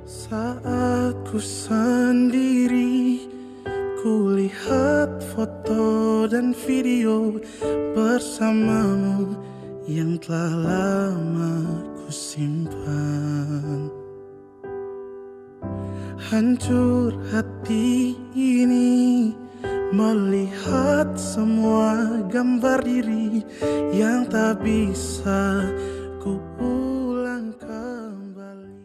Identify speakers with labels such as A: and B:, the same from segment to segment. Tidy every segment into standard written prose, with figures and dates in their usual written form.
A: Saat ku sendiri, ku lihat foto dan video bersamamu yang telah lama ku simpan. Hancur hati ini melihat semua gambar diri yang tak bisa ku ulang kembali.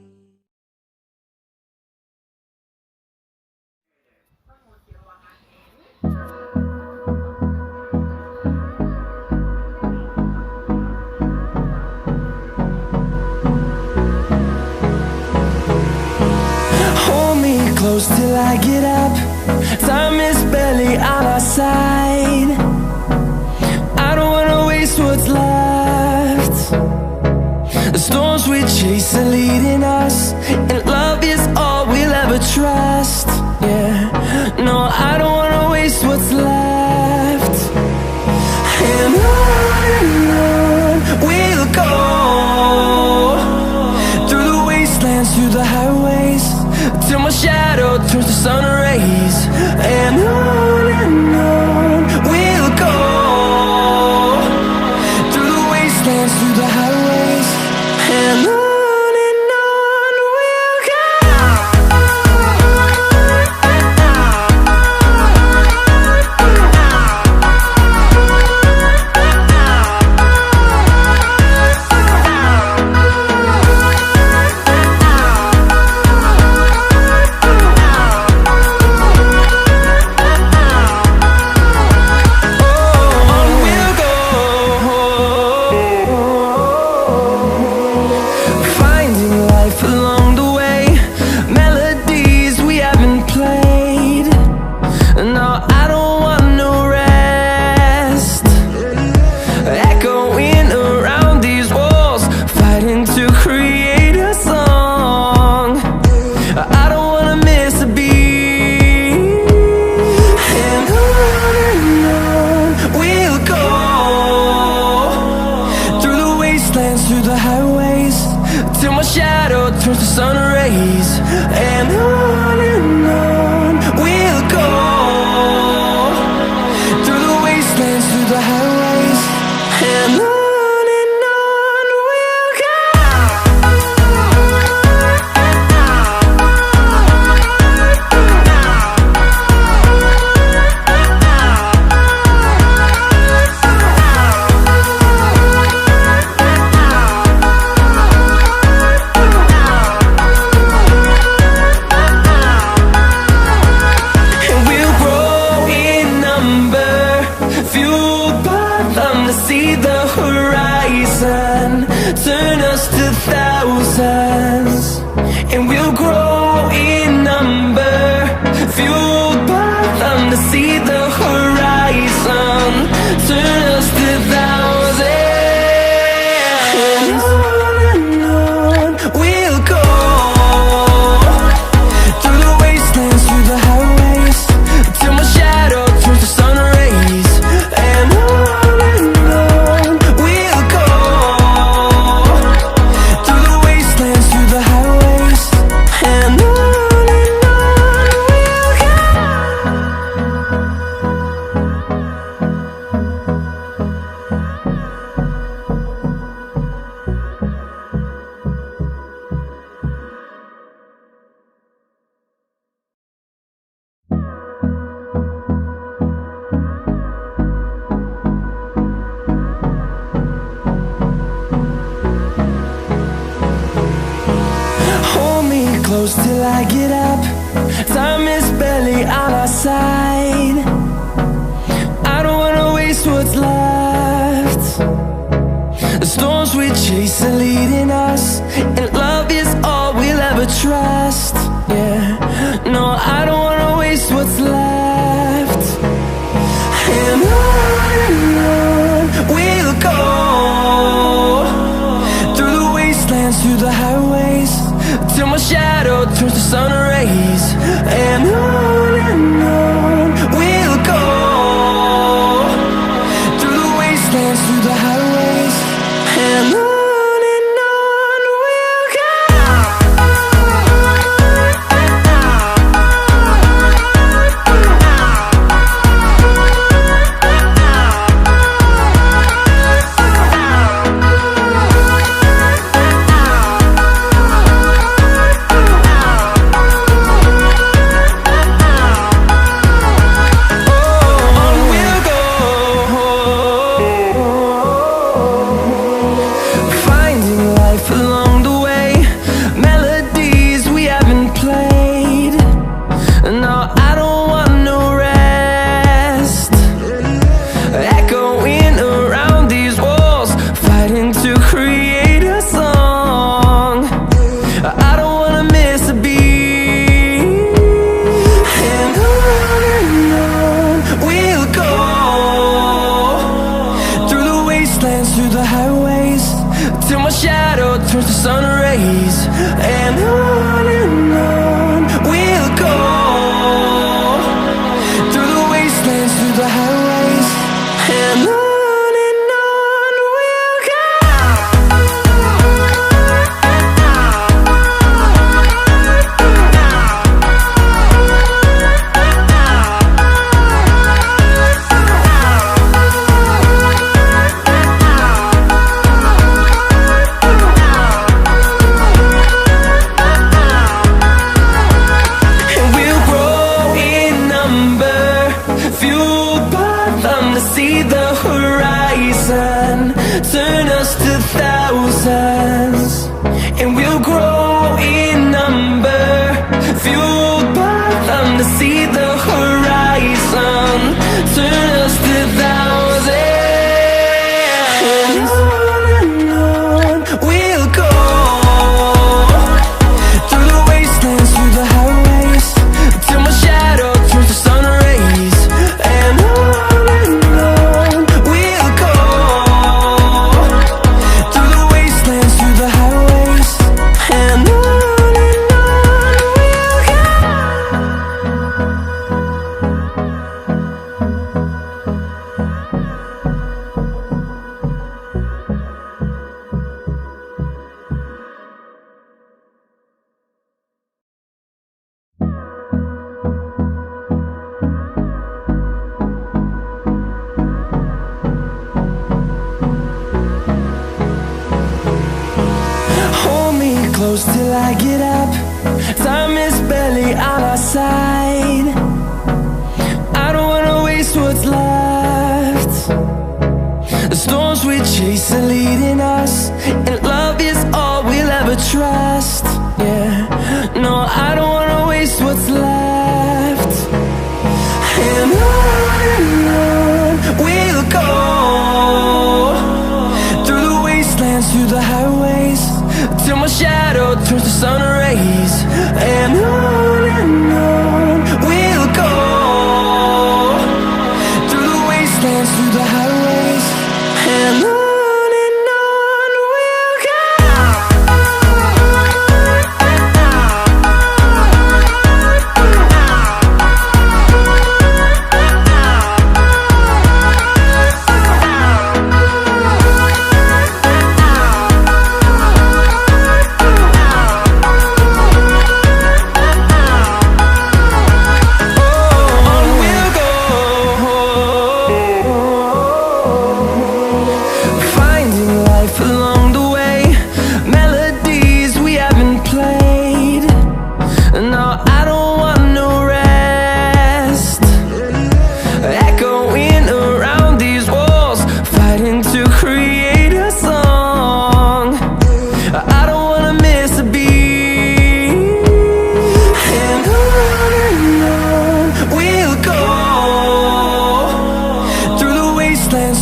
B: Hold me close till I get up. Time is barely on our side. I don't wanna waste what's left. The storms we chase are leading us, and love is all we'll ever trust. Yeah, no, I don't wanna waste what's left. And on we'll go, through the wastelands, through the highways, till my shadow turns to sun rays. And on we'll go, through the wastelands, through the highways, and on we'll go. Through the highways, till my shadow turns to sun rays. And on we'll go, through the wastelands, through the highways, and on we'll go. See the horizon, turn us to thousands, and we'll grow in number, fueled by them to see the horizon, turn us to thousands, and on we'll go, through the wastelands, through the highways, till my shadow turns to sun rays. And close till I get up. Time is barely on our side. I don't wanna waste what's left. The storms we chase are leading us, and love is all we'll ever trust. Yeah, no, I don't wanna waste what's left. And on we'll go, through the wastelands, through the highways, till my shadow turns to sun rays. And on we'll go, through the wastelands, through the highways, and on we'll go. rays, and on we'll go, through the wastelands, through the highways, and on we'll go. See the horizon, turn us to thousands, and we'll grow in number, fueled by them to see the horizon, turn us to thousands, and on we'll go, through the wastelands, through the highways, till my shadow turns to sun rays, and on close till I get up. Time is barely on our side. I don't wanna waste what's left. The storms we chase are leading us, and love is all we'll ever trust. Yeah, no, I don't wanna waste what's left. And on we'll go, through the wastelands, through the highways, till my shadow turns to sun rays, and on we'll go, through the wastelands, through the highways, and on we'll go.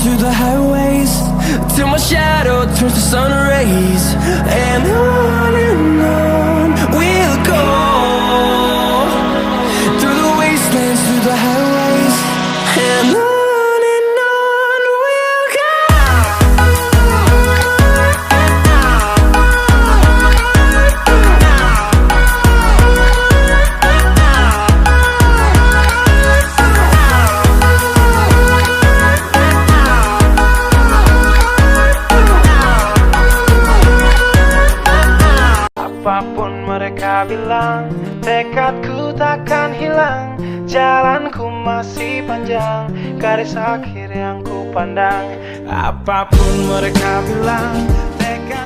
B: Through the highways, till my shadow turns to sun rays, and on we'll go, through the wastelands, through the highways, and on we'll go.
A: Apapun mereka bilang, tekadku takkan hilang. Jalanku masih panjang, garis akhir yang ku pandang. Apapun mereka bilang, tekad